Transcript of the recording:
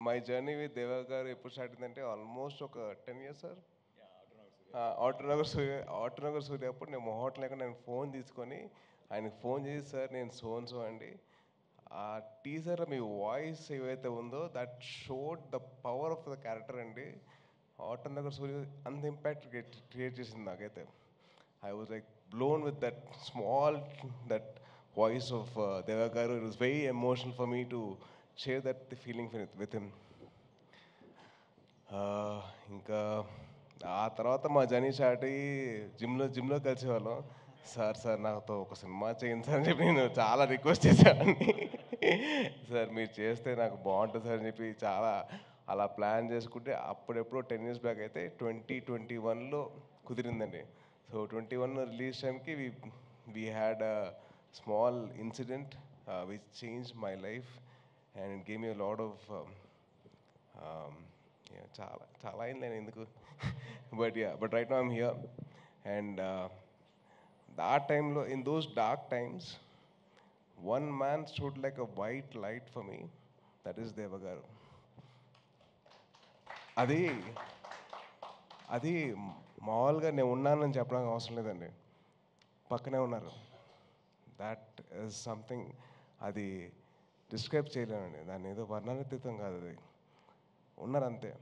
My journey with దేవా గారు ఎప్పుడు స్టార్ట్ అయిందంటే ఆల్మోస్ట్ ఒక 10 years సార్. ఆటోనగర్ సూర్య అప్పుడు నేను మొహట్ లేక నేను ఫోన్ తీసుకొని ఆయనకి ఫోన్ చేసి సార్ నేను సో అండి, ఆ టీజర్ మీ వాయిస్ ఏవైతే ఉందో that showed the power of the character అండి. ఆటోనగర్ సూర్య అంత ఇంపాక్ట్ క్రియేట్ చేసింది నాకైతే. I was like blown with that small that voice of దేవా గారు. It was very emotional for me to share that the feeling with him. ఇంకా ఆ తర్వాత మా జర్నీ స్టార్ట్ అయ్యి జిమ్లో కలిసేవాళ్ళం. సార్ నాతో ఒక సినిమా చేయండి సార్ అని చెప్పి నేను చాలా రిక్వెస్ట్ చేశానండి. సార్ మీరు చేస్తే నాకు బాగుంటుంది సార్ అని చెప్పి చాలా అలా ప్లాన్ చేసుకుంటే అప్పుడెప్పుడో 10 years బ్యాక్ అయితే 2021లో కుదిరిందండి. సో 21 రిలీజ్ టైంకి we had a small incident which change my life and it gave me a lot of చాలా చాలా అయింది నేను ఎందుకు but right now I'm here. And ఆ టైంలో in those dark times one man stood like a white light for me, that is దేవ గారు. అది అది మామూలుగా నేను ఉన్నానని చెప్పడానికి అవసరం లేదండి, పక్కనే ఉన్నారు. దాట్ ఈస్ సంథింగ్, అది డిస్క్రైబ్ చేయలేనండి, దాన్ని ఏదో వర్ణనాతీతం కాదు, అది ఉన్నారంతే.